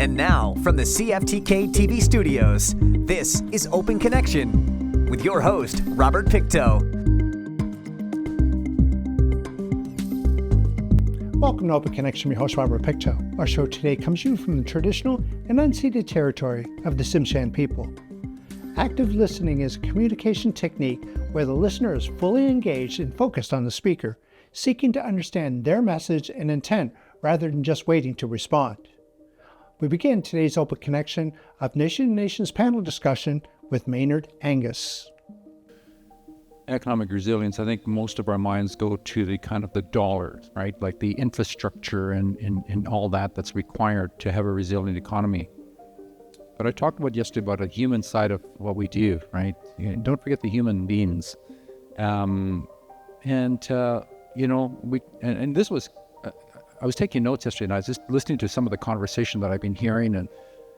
And now, from the CFTK-TV studios, this is Open Connection with your host, Robert Pictou. Welcome to Open Connection. I'm your host, Robert Pictou. Our show today comes to you from the traditional and unceded territory of the Tsimshian people. Active listening is a communication technique where the listener is fully engaged and focused on the speaker, seeking to understand their message and intent rather than just waiting to respond. We begin today's Open Connection of Nation to Nations panel discussion with Maynard Angus. Economic resilience, I think most of our minds go to the kind of the dollars, right? Like the infrastructure and all that's required to have a resilient economy. But I talked about yesterday about a human side of what we do, right? Don't forget the human beings. This was, I was taking notes yesterday and I was just listening to some of the conversation that I've been hearing and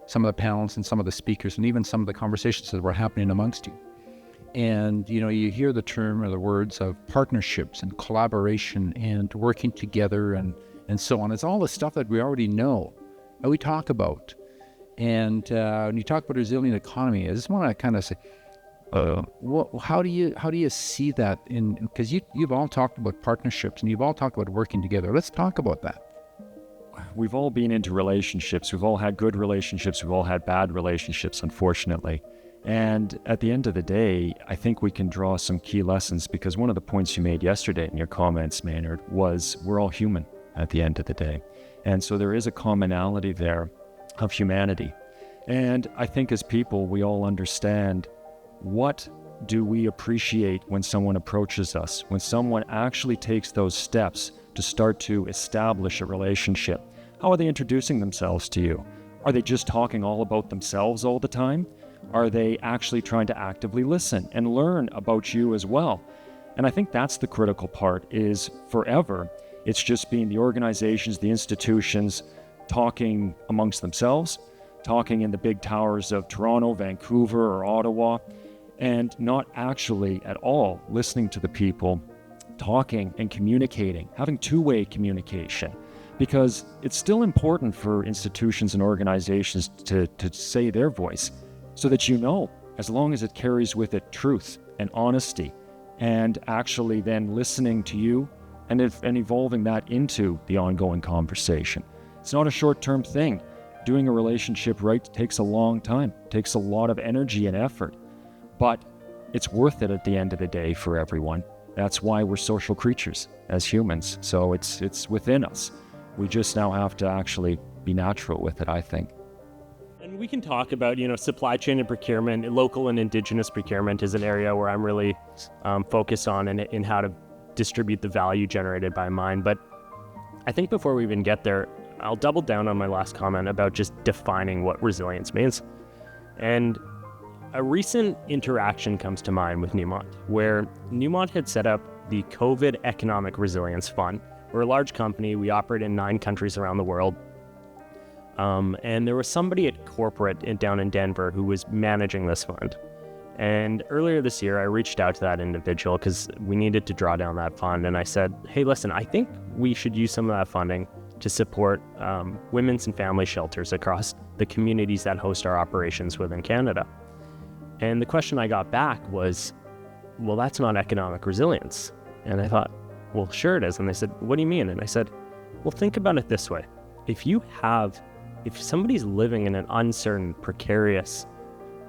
some of the panels and some of the speakers and even some of the conversations that were happening amongst you. And, you hear the term or the words of partnerships and collaboration and working together and so on. It's all the stuff that we already know that we talk about. And when you talk about a resilient economy, I just want to kind of say, how do you see that in? Because you've all talked about partnerships and you've all talked about working together. Let's talk about that. We've all been into relationships. We've all had good relationships. We've all had bad relationships, unfortunately. And at the end of the day, I think we can draw some key lessons, because one of the points you made yesterday in your comments, Maynard, was we're all human at the end of the day. And so there is a commonality there of humanity. And I think as people, we all understand, what do we appreciate when someone approaches us, when someone actually takes those steps to start to establish a relationship? How are they introducing themselves to you? Are they just talking all about themselves all the time? Are they actually trying to actively listen and learn about you as well? And I think that's the critical part, is forever, it's just been the organizations, the institutions talking amongst themselves, talking in the big towers of Toronto, Vancouver, or Ottawa, and not actually at all listening to the people, talking and communicating, having two-way communication. Because it's still important for institutions and organizations to say their voice, so that as long as it carries with it truth and honesty, and actually then listening to you and evolving that into the ongoing conversation. It's not a short-term thing. Doing a relationship right takes a long time, takes a lot of energy and effort, but it's worth it at the end of the day for everyone. That's why we're social creatures as humans. So it's within us. We just now have to actually be natural with it, I think. And we can talk about, supply chain and procurement. Local and Indigenous procurement is an area where I'm really focused on in how to distribute the value generated by mine. But I think before we even get there, I'll double down on my last comment about just defining what resilience means. And a recent interaction comes to mind with Newmont, where Newmont had set up the COVID Economic Resilience Fund. We're a large company. We operate in 9 countries around the world. And there was somebody at corporate down in Denver who was managing this fund. And earlier this year, I reached out to that individual because we needed to draw down that fund. And I said, hey, listen, I think we should use some of that funding to support women's and family shelters across the communities that host our operations within Canada. And the question I got back was, well, that's not economic resilience. And I thought, well, sure it is. And they said, what do you mean? And I said, well, think about it this way. If somebody's living in an uncertain, precarious,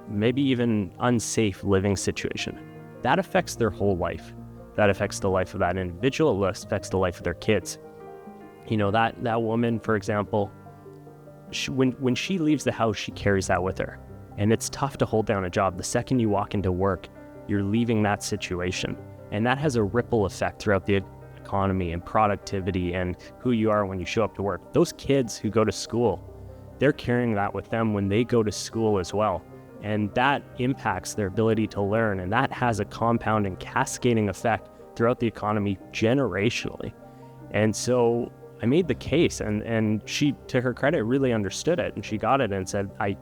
maybe even unsafe living situation, that affects their whole life. That affects the life of that individual. It affects the life of their kids. That woman, for example, when she leaves the house, she carries that with her. And it's tough to hold down a job. The second you walk into work, you're leaving that situation. And that has a ripple effect throughout the economy and productivity and who you are when you show up to work. Those kids who go to school, they're carrying that with them when they go to school as well. And that impacts their ability to learn. And that has a compounding, cascading effect throughout the economy generationally. And so I made the case, and she, to her credit, really understood it. And she got it and said, I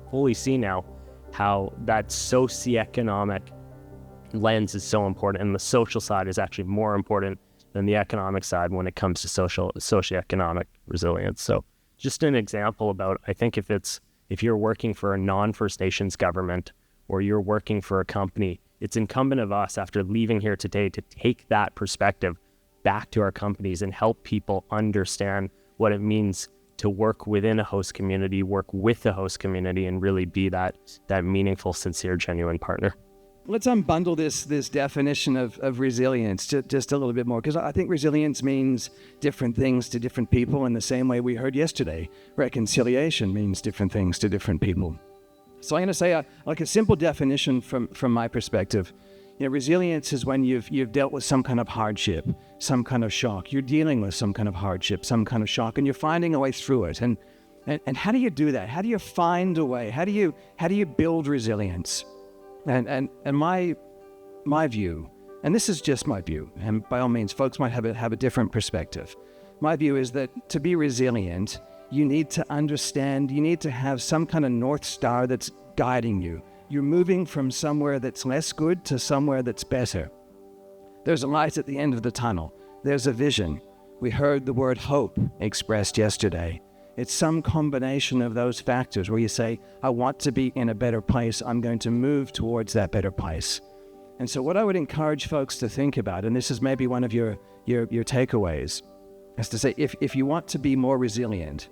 fully see now how that socioeconomic lens is so important, and the social side is actually more important than the economic side when it comes to socioeconomic resilience. So just an example about, I think if you're working for a non-First Nations government or you're working for a company, it's incumbent of us after leaving here today to take that perspective back to our companies and help people understand what it means to work within a host community, work with the host community, and really be that meaningful, sincere, genuine partner. Let's unbundle this definition of resilience just a little bit more, because I think resilience means different things to different people in the same way we heard yesterday. Reconciliation means different things to different people. So I'm going to say a simple definition from my perspective. Resilience is when you've dealt with some kind of hardship, some kind of shock. You're dealing with some kind of hardship, some kind of shock, and you're finding a way through it. And how do you do that? How do you find a way? How do you build resilience? And my view, and this is just my view, and by all means, folks might have a different perspective. My view is that to be resilient, you need to understand, you need to have some kind of North Star that's guiding you. You're moving from somewhere that's less good to somewhere that's better. There's a light at the end of the tunnel. There's a vision. We heard the word hope expressed yesterday. It's some combination of those factors where you say, I want to be in a better place. I'm going to move towards that better place. And so what I would encourage folks to think about, and this is maybe one of your takeaways, is to say, if you want to be more resilient,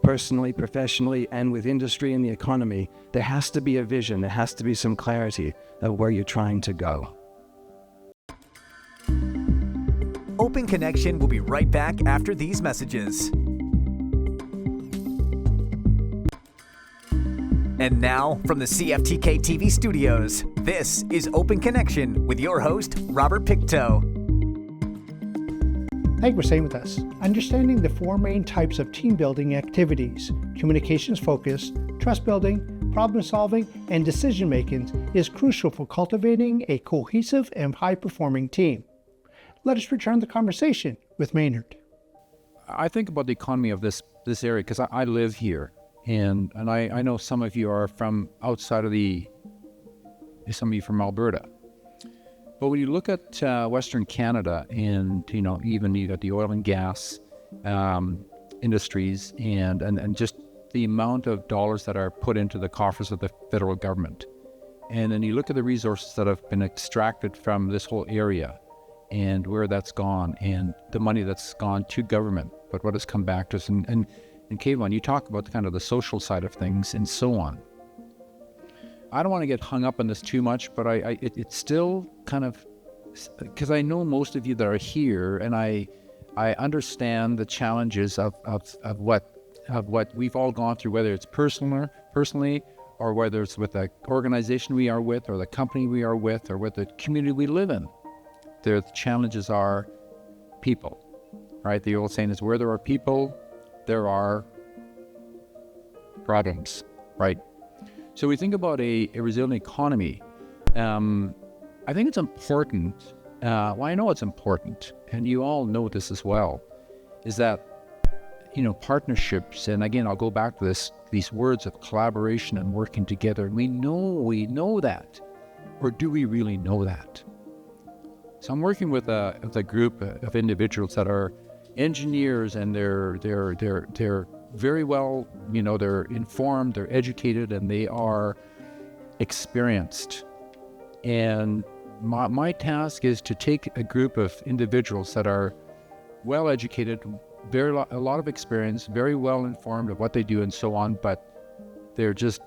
personally, professionally, and with industry and the economy, there has to be a vision, there has to be some clarity of where you're trying to go. Open Connection will be right back after these messages. And now, from the CFTK-TV studios, this is Open Connection with your host, Robert Pictou. Thank you for staying with us. Understanding the four main types of team building activities, communications focused, trust building, problem solving, and decision making is crucial for cultivating a cohesive and high performing team. Let us return the conversation with Maynard. I think about the economy of this area because I live here, and I know some of you are from outside of some of you from Alberta. But when you look at Western Canada, and even you got the oil and gas industries, and just the amount of dollars that are put into the coffers of the federal government, and then you look at the resources that have been extracted from this whole area, and where that's gone, and the money that's gone to government, but what has come back to us, and Kayvon, you talk about kind of the social side of things and so on. I don't want to get hung up on this too much, but it's still kind of, because I know most of you that are here, and I understand the challenges of what we've all gone through, whether it's personally, or whether it's with the organization we are with, or the company we are with, or with the community we live in. The challenges are people, right? The old saying is, where there are people, there are problems, right? So we think about a resilient economy. I think it's important. I know it's important, and you all know this as well, is that, partnerships, and again, I'll go back to these words of collaboration and working together. We know that, or do we really know that? So I'm working with a group of individuals that are engineers, and they're very well, they're informed, they're educated, and they are experienced. And my task is to take a group of individuals that are well educated, a lot of experience, very well informed of what they do and so on, but they're just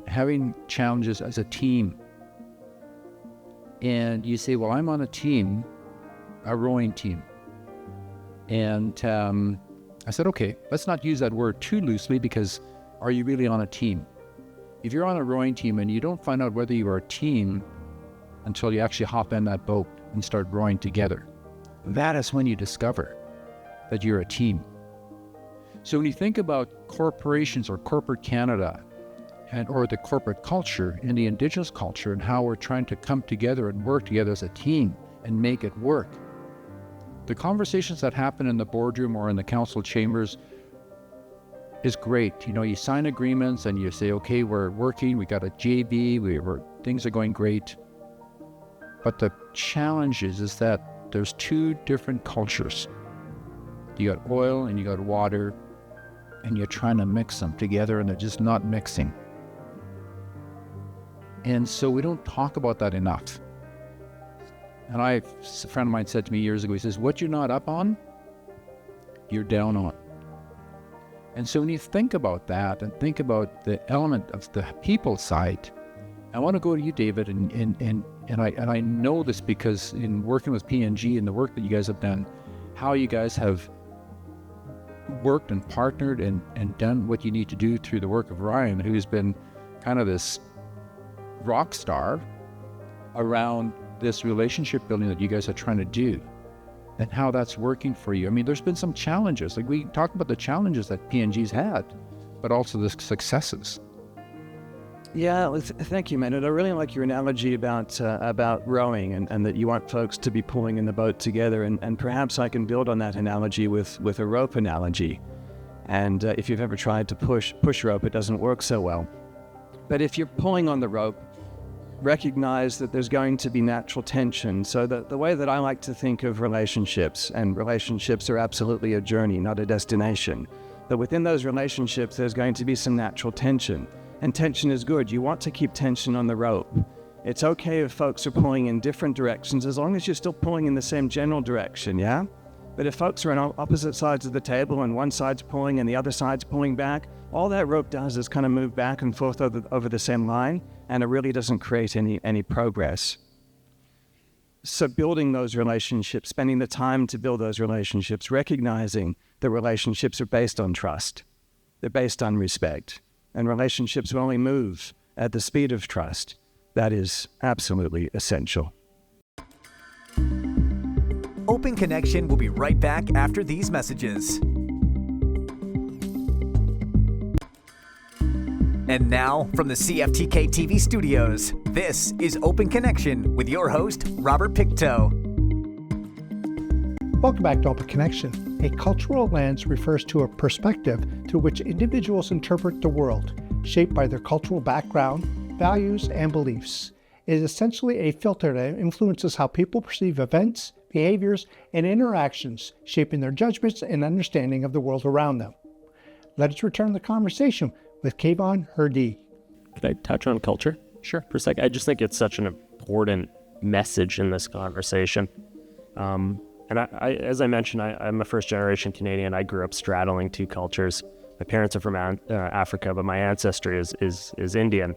having challenges as a team. And you say, well, I'm on a team, a rowing team. And I said, okay, let's not use that word too loosely, because are you really on a team? If you're on a rowing team and you don't find out whether you are a team until you actually hop in that boat and start rowing together, that is when you discover that you're a team. So when you think about corporations or corporate Canada, or the corporate culture and the Indigenous culture, and how we're trying to come together and work together as a team and make it work, the conversations that happen in the boardroom or in the council chambers is great. You sign agreements and you say, okay, we're working, we got a JV, things are going great. But the challenge is that there's two different cultures. You got oil and you got water, and you're trying to mix them together and they're just not mixing. And so we don't talk about that enough. And a friend of mine said to me years ago, he says, what you're not up on, you're down on. And so when you think about that and think about the element of the people side, I want to go to you, David, and I know this because in working with P&G and the work that you guys have done, how you guys have worked and partnered and done what you need to do through the work of Ryan, who's been kind of this rock star around this relationship building that you guys are trying to do, and how that's working for you. I mean, there's been some challenges. Like we talked about the challenges that P&G's had, but also the successes. Yeah, well, thank you, man. And I really like your analogy about rowing and that you want folks to be pulling in the boat together. And perhaps I can build on that analogy with a rope analogy. And if you've ever tried to push rope, it doesn't work so well. But if you're pulling on the rope, recognize that there's going to be natural tension. So the way that I like to think of relationships, and relationships are absolutely a journey, not a destination, that within those relationships, there's going to be some natural tension. And tension is good. You want to keep tension on the rope. It's okay if folks are pulling in different directions as long as you're still pulling in the same general direction, yeah? But if folks are on opposite sides of the table and one side's pulling and the other side's pulling back, all that rope does is kind of move back and forth over the same line, and it really doesn't create any progress. So building those relationships, spending the time to build those relationships, recognizing that relationships are based on trust. They're based on respect. And relationships will only move at the speed of trust. That is absolutely essential. Open Connection will be right back after these messages. And now, from the CFTK-TV studios, this is Open Connection with your host, Robert Pictou. Welcome back to Open Connection. A cultural lens refers to a perspective through which individuals interpret the world, shaped by their cultural background, values, and beliefs. It is essentially a filter that influences how people perceive events, behaviors, and interactions, shaping their judgments and understanding of the world around them. Let us return the conversation with Kayvon Hurdy. Could I touch on culture? Sure. For a second. I just think it's such an important message in this conversation. And I, as I mentioned, I'm a first-generation Canadian. I grew up straddling two cultures. My parents are from Africa, but my ancestry is Indian.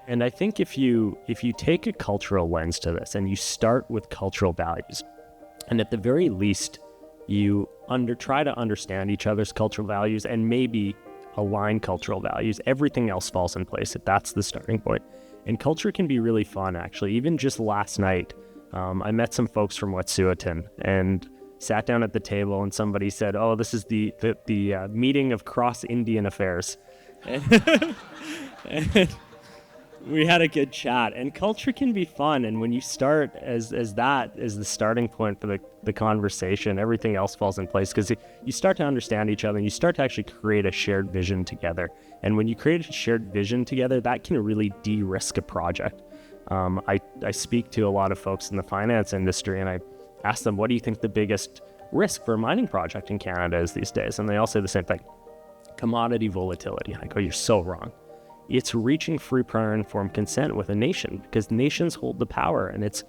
And I think if you take a cultural lens to this and you start with cultural values, and at the very least, you try to understand each other's cultural values and maybe align cultural values, everything else falls in place. That's the starting point. And culture can be really fun, actually. Even just last night, I met some folks from Wet'suwet'en and sat down at the table, and somebody said, "Oh, this is the meeting of cross-Indian affairs." And we had a good chat. And culture can be fun, and when you start as that as the starting point for the conversation, everything else falls in place because you start to understand each other and you start to actually create a shared vision together. And when you create a shared vision together, that can really de-risk a project. I speak to a lot of folks in the finance industry, and I ask them, what do you think the biggest risk for a mining project in Canada is these days? And they all say the same thing: commodity volatility. And I go, you're so wrong. It's reaching free, prior, informed consent with a nation, because nations hold the power, and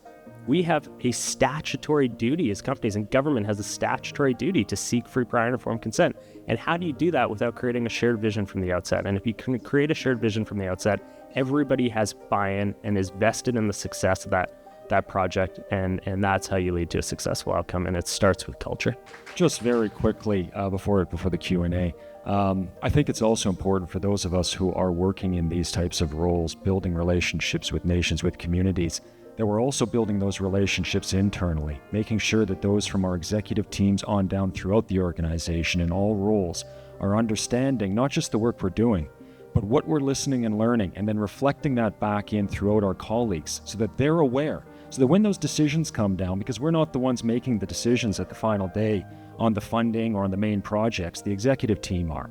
we have a statutory duty as companies, and government has a statutory duty to seek free, prior, and informed consent. And how do you do that without creating a shared vision from the outset? And if you can create a shared vision from the outset, everybody has buy-in and is vested in the success of that project, and that's how you lead to a successful outcome, and it starts with culture. Just very quickly before the Q&A, I think it's also important for those of us who are working in these types of roles, building relationships with nations, with communities, that we're also building those relationships internally, making sure that those from our executive teams on down throughout the organization in all roles are understanding not just the work we're doing, but what we're listening and learning, and then reflecting that back in throughout our colleagues so that they're aware, so that when those decisions come down, because we're not the ones making the decisions at the final day on the funding or on the main projects, the executive team are.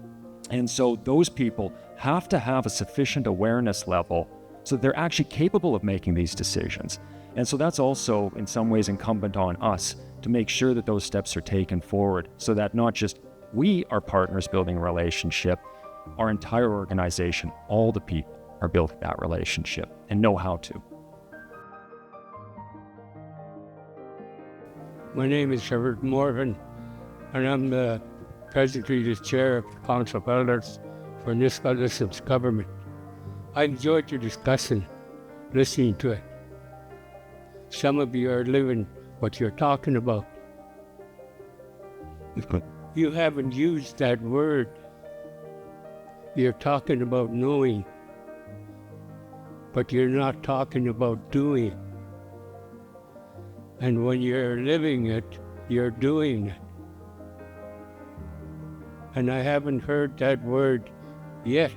And so those people have to have a sufficient awareness level so that they're actually capable of making these decisions. And so that's also in some ways incumbent on us to make sure that those steps are taken forward, so that not just We are partners building a relationship. Our entire organization, all the people are building that relationship and know how to. My name is Robert Morgan, and I'm the Presbyterian Chair of the Council of Elders for Nisga'a government. I enjoyed your discussion, listening to it. Some of you are living what you're talking about. You haven't used that word. You're talking about knowing, but you're not talking about doing. And when you're living it, you're doing it. And I haven't heard that word yet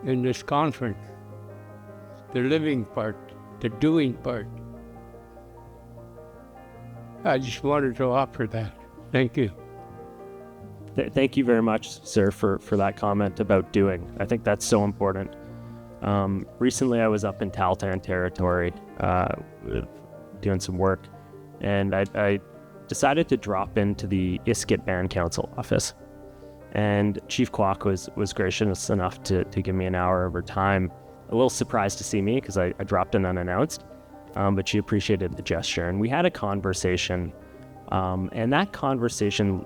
in this conference. The living part, the doing part. I just wanted to offer that. Thank you. Thank you very much, sir, for that comment about doing. I think that's so important. Recently, I was up in Tahltan territory doing some work, and I decided to drop into the Iskut Band Council office. And Chief Kwok was gracious enough to give me an hour of her time. A little surprised to see me because I dropped in unannounced, but she appreciated the gesture. And we had a conversation, and that conversation,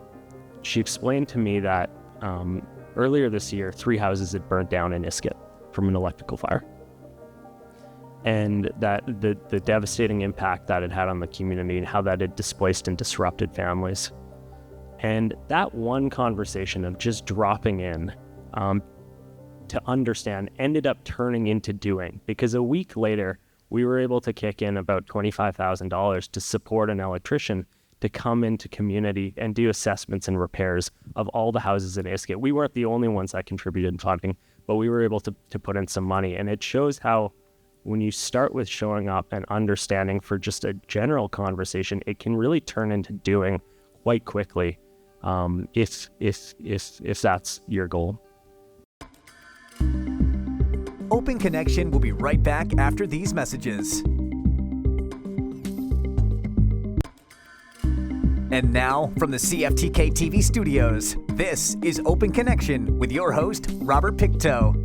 she explained to me that earlier this year, 3 houses had burnt down in Iskut from an electrical fire. And that the devastating impact that it had on the community and how that had displaced and disrupted families. And that one conversation of just dropping in to understand ended up turning into doing, because a week later, we were able to kick in about $25,000 to support an electrician to come into community and do assessments and repairs of all the houses in Iskut. We weren't the only ones that contributed funding, but we were able to put in some money. And it shows how when you start with showing up and understanding for just a general conversation, it can really turn into doing quite quickly, if that's your goal. Open Connection will be right back after these messages. And now, from the CFTK-TV studios, this is Open Connection with your host, Robert Pictou.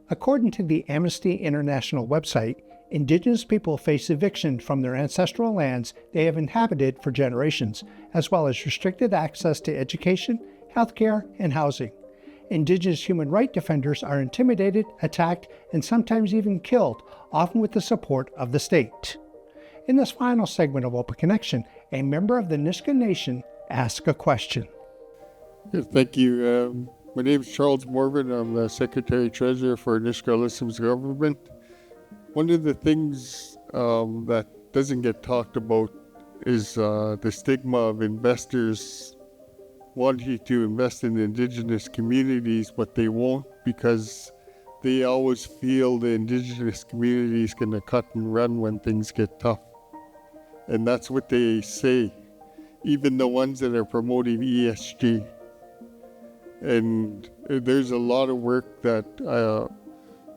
According to the Amnesty International website, Indigenous people face eviction from their ancestral lands they have inhabited for generations, as well as restricted access to education, healthcare, and housing. Indigenous human rights defenders are intimidated, attacked, and sometimes even killed, often with the support of the state. In this final segment of Open Connection, a member of the Nisga'a Nation asks a question. Yes, thank you. My name is Charles Morgan. I'm the Secretary-Treasurer for Nisga'a government. One of the things that doesn't get talked about is the stigma of investors wanting to invest in Indigenous communities, but they won't because they always feel the Indigenous community is going to cut and run when things get tough. And that's what they say, even the ones that are promoting ESG. And there's a lot of work that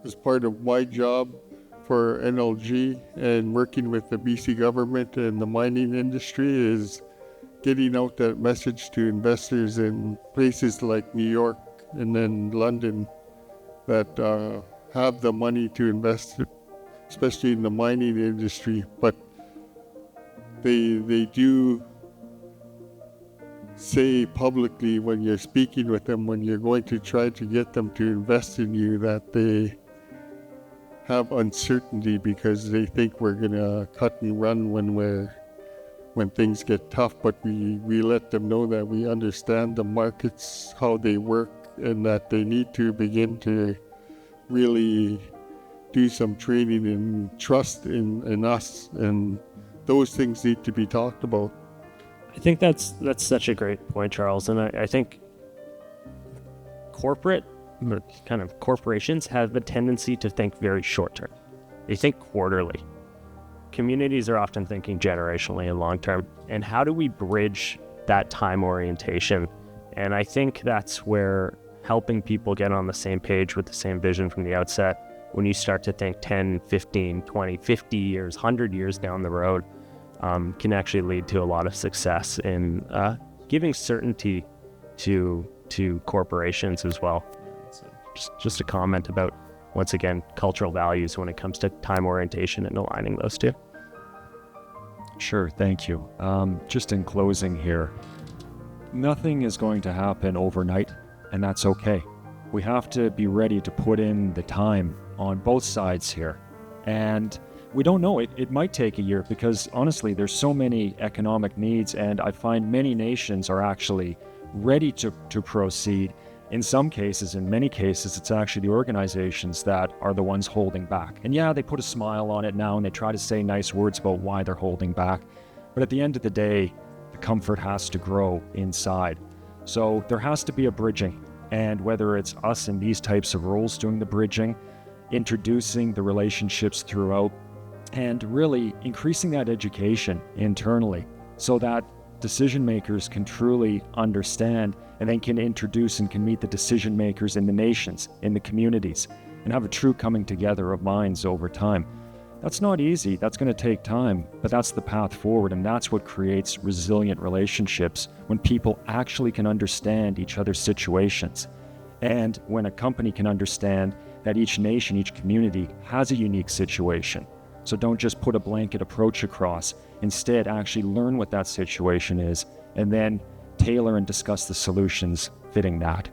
is part of my job for NLG and working with the BC government and the mining industry is getting out that message to investors in places like New York and then London that have the money to invest, especially in the mining industry. But they do say publicly when you're speaking with them, when you're going to try to get them to invest in you, that they have uncertainty because they think we're going to cut and run when things get tough. But we let them know that we understand the markets, how they work, and that they need to begin to really do some training and trust in us, and those things need to be talked about. I think that's such a great point, Charles. And I think corporate kind of corporations have a tendency to think very short term. They think quarterly. Communities are often thinking generationally and long term. And how do we bridge that time orientation? And I think that's where helping people get on the same page with the same vision from the outset, when you start to think 10, 15, 20, 50 years, 100 years down the road, can actually lead to a lot of success in giving certainty to corporations as well. So just a comment about, once again, cultural values when it comes to time orientation and aligning those two. Sure, thank you. Just in closing here, nothing is going to happen overnight, and that's okay. We have to be ready to put in the time on both sides here. And we don't know, it might take a year, because honestly, there's so many economic needs, and I find many nations are actually ready to proceed. In some cases, in many cases, it's actually the organizations that are the ones holding back. And yeah, they put a smile on it now and they try to say nice words about why they're holding back. But at the end of the day, the comfort has to grow inside. So there has to be a bridging. And whether it's us in these types of roles doing the bridging, introducing the relationships throughout, and really increasing that education internally so that decision makers can truly understand and then can introduce and can meet the decision makers in the nations, in the communities, and have a true coming together of minds over time. That's not easy, that's going to take time, but that's the path forward, and that's what creates resilient relationships, when people actually can understand each other's situations. And when a company can understand that each nation, each community has a unique situation. So don't just put a blanket approach across. Instead, actually learn what that situation is and then tailor and discuss the solutions fitting that.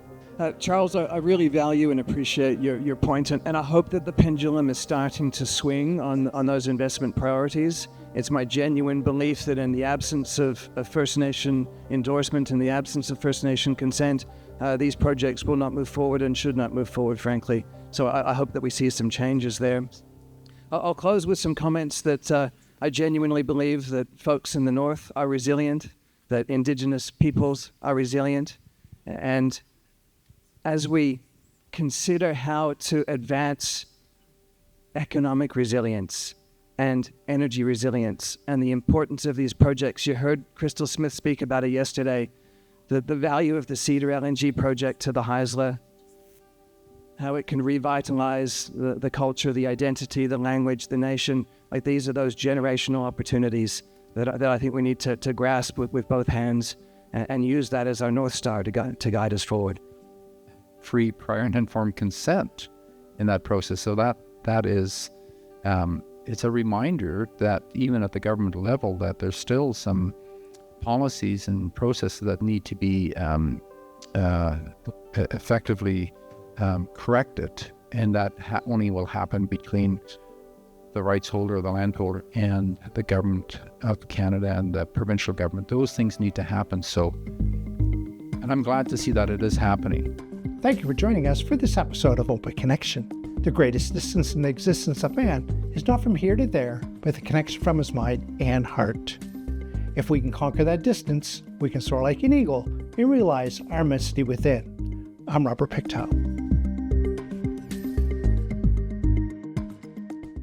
Charles, I really value and appreciate your point, and I hope that the pendulum is starting to swing on those investment priorities. It's my genuine belief that in the absence of First Nation endorsement, in the absence of First Nation consent, these projects will not move forward and should not move forward, frankly. So I hope that we see some changes there. I'll close with some comments that I genuinely believe that folks in the North are resilient, that Indigenous peoples are resilient, and as we consider how to advance economic resilience and energy resilience and the importance of these projects, you heard Crystal Smith speak about it yesterday, the value of the Cedar LNG project to the Haisla, how it can revitalize the culture, the identity, the language, the nation. Like, these are those generational opportunities that I think we need to grasp with both hands and use that as our North Star to guide us forward. Free, prior, and informed consent in that process. So that is, it's a reminder that even at the government level, that there's still some policies and processes that need to be effectively corrected, and that only will happen between the rights holder, the landholder, and the government of Canada and the provincial government. Those things need to happen. So, and I'm glad to see that it is happening. Thank you for joining us for this episode of Open Connection. The greatest distance in the existence of man is not from here to there, but the connection from his mind and heart. If we can conquer that distance, we can soar like an eagle and realize our immensity within. I'm Robert Pictou.